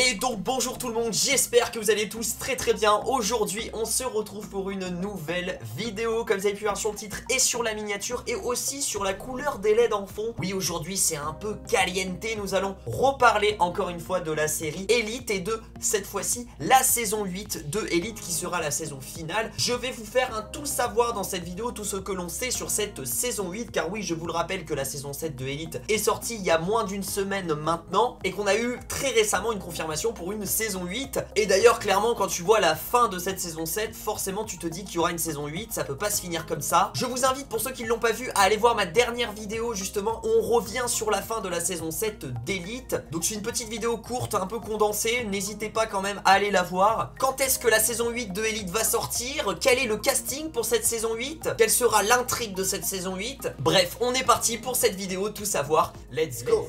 Et donc bonjour tout le monde, j'espère que vous allez tous très bien. Aujourd'hui on se retrouve pour une nouvelle vidéo, comme vous avez pu voir sur le titre et sur la miniature, et aussi sur la couleur des LED en fond. Oui, aujourd'hui c'est un peu caliente, nous allons reparler encore une fois de la série Elite et de cette fois-ci la saison 8 de Elite qui sera la saison finale. Je vais vous faire un tout savoir dans cette vidéo, tout ce que l'on sait sur cette saison 8, car oui, je vous le rappelle que la saison 7 de Elite est sortie il y a moins d'une semaine maintenant, et qu'on a eu très récemment une confirmation pour une saison 8. Et d'ailleurs clairement quand tu vois la fin de cette saison 7, forcément tu te dis qu'il y aura une saison 8, ça peut pas se finir comme ça. Je vous invite, pour ceux qui ne l'ont pas vu, à aller voir ma dernière vidéo justement, on revient sur la fin de la saison 7 d'Elite. Donc c'est une petite vidéo courte, un peu condensée, n'hésitez pas quand même à aller la voir. Quand est-ce que la saison 8 de Elite va sortir? Quel est le casting pour cette saison 8? Quelle sera l'intrigue de cette saison 8? Bref, on est parti pour cette vidéo, tout savoir, let's go.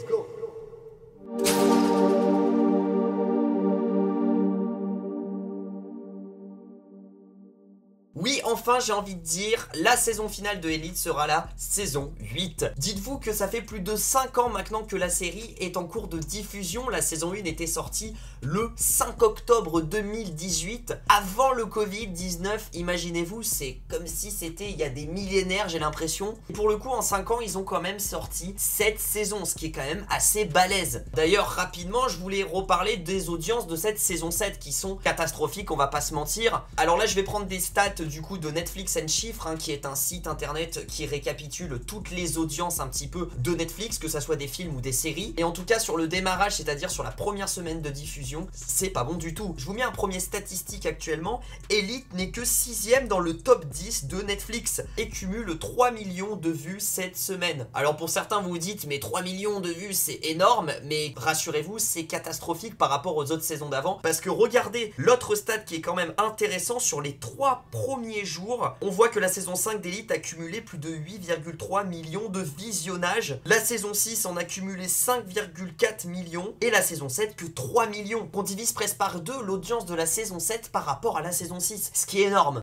Oui, enfin j'ai envie de dire, la saison finale de Elite sera la saison 8. Dites-vous que ça fait plus de 5 ans maintenant que la série est en cours de diffusion. La saison 1 était sortie le 5 octobre 2018, avant le Covid-19. Imaginez-vous, c'est comme si c'était il y a des millénaires, j'ai l'impression. Pour le coup, en 5 ans, ils ont quand même sorti 7 saisons, ce qui est quand même assez balèze. D'ailleurs, rapidement, je voulais reparler des audiences de cette saison 7 qui sont catastrophiques, on va pas se mentir. Alors là, je vais prendre des stats du coup de Netflix and Chiffres, hein, qui est un site internet qui récapitule toutes les audiences un petit peu de Netflix, que ça soit des films ou des séries. Et en tout cas sur le démarrage, c'est-à-dire sur la première semaine de diffusion, c'est pas bon du tout. Je vous mets un premier statistique actuellement. Elite n'est que 6ème dans le top 10 de Netflix et cumule 3 millions de vues cette semaine. Alors pour certains vous vous dites mais 3 millions de vues c'est énorme, mais rassurez-vous, c'est catastrophique par rapport aux autres saisons d'avant, parce que regardez l'autre stat qui est quand même intéressant. Sur les 3 premiers jours, on voit que la saison 5 d'Elite a cumulé plus de 8,3 millions de visionnages. La saison 6 en a cumulé 5,4 millions et la saison 7 que 3 millions. On divise presque par 2 l'audience de la saison 7 par rapport à la saison 6, ce qui est énorme.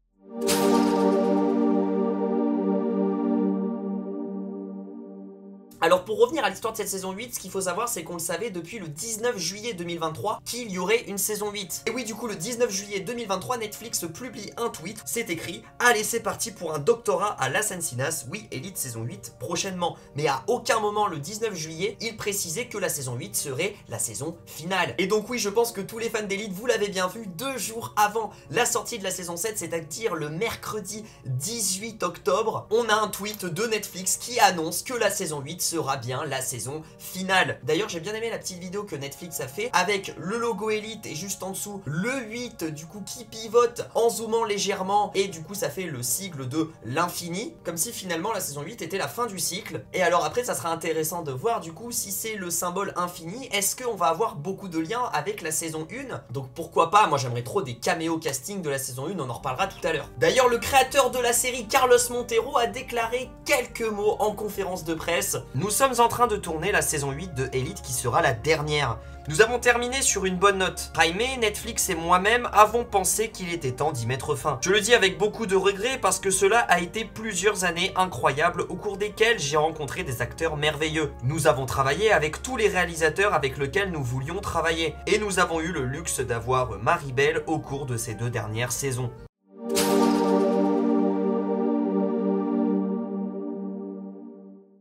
Alors pour revenir à l'histoire de cette saison 8, ce qu'il faut savoir c'est qu'on le savait depuis le 19 juillet 2023 qu'il y aurait une saison 8. Et oui, du coup le 19 juillet 2023, Netflix publie un tweet, c'est écrit « Allez, c'est parti pour un doctorat à Las Encinas, oui, Elite saison 8 prochainement ». Mais à aucun moment le 19 juillet, il précisait que la saison 8 serait la saison finale. Et donc oui, je pense que tous les fans d'Elite, vous l'avez bien vu, 2 jours avant la sortie de la saison 7, c'est-à-dire le mercredi 18 octobre, on a un tweet de Netflix qui annonce que la saison 8 sera bien la saison finale. D'ailleurs j'ai bien aimé la petite vidéo que Netflix a fait avec le logo Elite et juste en dessous le 8 du coup qui pivote en zoomant légèrement, et du coup ça fait le sigle de l'infini, comme si finalement la saison 8 était la fin du cycle. Et alors après ça sera intéressant de voir du coup si c'est le symbole infini, est-ce qu'on va avoir beaucoup de liens avec la saison 1? Donc pourquoi pas, moi j'aimerais trop des caméos casting de la saison 1, on en reparlera tout à l'heure. D'ailleurs le créateur de la série, Carlos Montero, a déclaré quelques mots en conférence de presse. Nous sommes en train de tourner la saison 8 de Elite qui sera la dernière. Nous avons terminé sur une bonne note. Jaime, Netflix et moi-même avons pensé qu'il était temps d'y mettre fin. Je le dis avec beaucoup de regrets parce que cela a été plusieurs années incroyables au cours desquelles j'ai rencontré des acteurs merveilleux. Nous avons travaillé avec tous les réalisateurs avec lesquels nous voulions travailler. Et nous avons eu le luxe d'avoir Maribel au cours de ces 2 dernières saisons.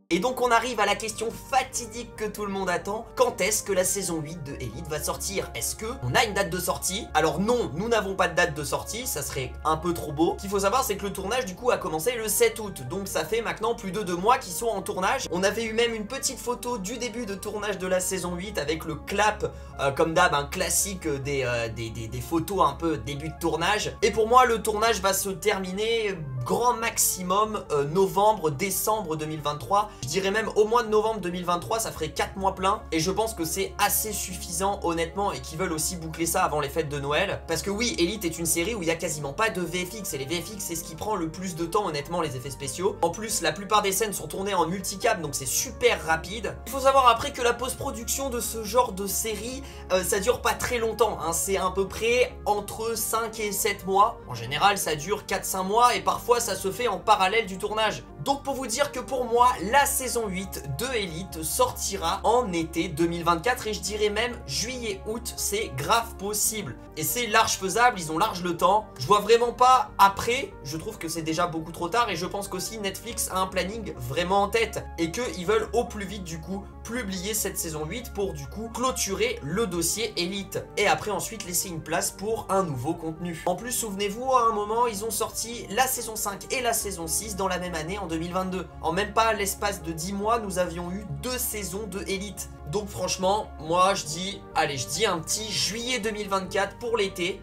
Et donc on arrive à la question fatidique que tout le monde attend. Quand est-ce que la saison 8 de Elite va sortir? Est-ce que on a une date de sortie? Alors non, nous n'avons pas de date de sortie, ça serait un peu trop beau. Ce qu'il faut savoir c'est que le tournage du coup a commencé le 7 août. Donc ça fait maintenant plus de 2 mois qu'ils sont en tournage. On avait eu même une petite photo du début de tournage de la saison 8 avec le clap, comme d'hab, un classique des photos un peu début de tournage. Et pour moi le tournage va se terminer grand maximum novembre, décembre 2023. Je dirais même au mois de novembre 2023, ça ferait 4 mois pleins. Et je pense que c'est assez suffisant honnêtement, et qu'ils veulent aussi boucler ça avant les fêtes de Noël. Parce que oui, Elite est une série où il n'y a quasiment pas de VFX. Et les VFX c'est ce qui prend le plus de temps honnêtement, les effets spéciaux. En plus la plupart des scènes sont tournées en multicam, donc c'est super rapide. Il faut savoir après que la post-production de ce genre de série, ça dure pas très longtemps, hein. C'est à peu près entre 5 et 7 mois. En général ça dure 4-5 mois et parfois ça se fait en parallèle du tournage. Donc pour vous dire que pour moi, la saison 8 de Elite sortira en été 2024 et je dirais même juillet-août, c'est grave possible. Et c'est large faisable, ils ont large le temps. Je vois vraiment pas après, je trouve que c'est déjà beaucoup trop tard et je pense qu'aussi Netflix a un planning vraiment en tête et qu'ils veulent au plus vite du coup publier cette saison 8 pour du coup clôturer le dossier Elite et après ensuite laisser une place pour un nouveau contenu. En plus souvenez-vous, à un moment ils ont sorti la saison 5 et la saison 6 dans la même année en 2022. En même pas l'espace de 10 mois nous avions eu 2 saisons de Elite. Donc franchement moi je dis, allez je dis un petit juillet 2024 pour l'été.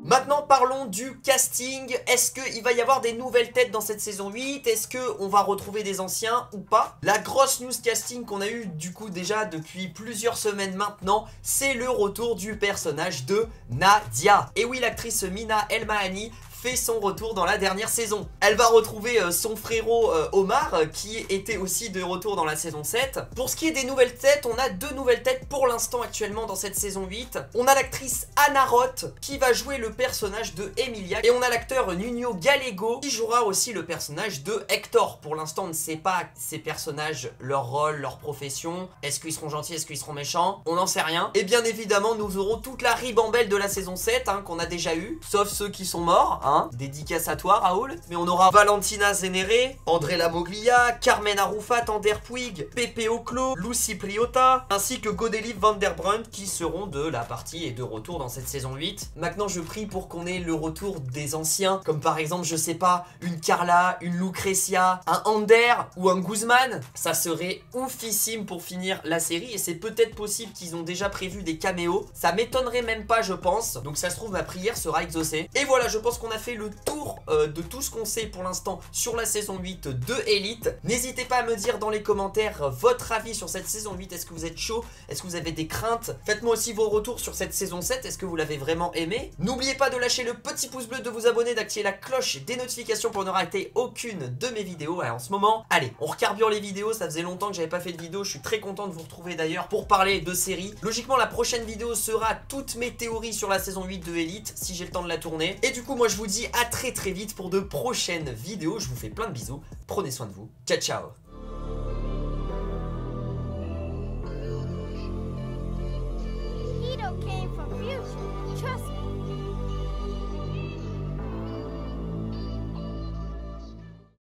Maintenant parlons du casting. Est-ce qu'il va y avoir des nouvelles têtes dans cette saison 8? Est-ce qu'on va retrouver des anciens ou pas? La grosse news casting qu'on a eu du coup déjà depuis plusieurs semaines maintenant, c'est le retour du personnage de Nadia. Et oui, l'actrice Mina Elmahani fait son retour dans la dernière saison. Elle va retrouver son frérot Omar qui était aussi de retour dans la saison 7. Pour ce qui est des nouvelles têtes, on a 2 nouvelles têtes pour l'instant actuellement dans cette saison 8. On a l'actrice Anna Roth qui va jouer le personnage de Emilia et on a l'acteur Nuno Gallego qui jouera aussi le personnage de Hector. Pour l'instant on ne sait pas ces personnages, leur rôle, leur profession, est-ce qu'ils seront gentils, est-ce qu'ils seront méchants, on n'en sait rien. Et bien évidemment nous aurons toute la ribambelle de la saison 7 qu'on a déjà eu, sauf ceux qui sont morts. Dédicace à toi Raoul. Mais on aura Valentina Zenere, André Lamoglia, Carmen Arufat, Ander Puig, Pepe Oclo, Lucy Priota, ainsi que Godelieve Van Der Brunt qui seront de la partie et de retour dans cette saison 8. Maintenant je prie pour qu'on ait le retour des anciens, comme par exemple je sais pas, une Carla, une Lucrecia, un Ander ou un Guzman. Ça serait oufissime pour finir la série et c'est peut-être possible qu'ils ont déjà prévu des caméos. Ça m'étonnerait même pas je pense. Donc ça se trouve ma prière sera exaucée. Et voilà, je pense qu'on a fait le tour de tout ce qu'on sait pour l'instant sur la saison 8 de Elite. N'hésitez pas à me dire dans les commentaires votre avis sur cette saison 8. Est-ce que vous êtes chaud? Est-ce que vous avez des craintes? Faites-moi aussi vos retours sur cette saison 7. Est-ce que vous l'avez vraiment aimé? N'oubliez pas de lâcher le petit pouce bleu, de vous abonner, d'activer la cloche des notifications pour ne rater aucune de mes vidéos. Et en ce moment, allez, on recarbure les vidéos. Ça faisait longtemps que j'avais pas fait de vidéo. Je suis très content de vous retrouver d'ailleurs pour parler de séries. Logiquement, la prochaine vidéo sera toutes mes théories sur la saison 8 de Elite, si j'ai le temps de la tourner. Et du coup, moi je vous dis à très vite pour de prochaines vidéos. Je vous fais plein de bisous. Prenez soin de vous. Ciao, ciao. Hito came from future. Trust me.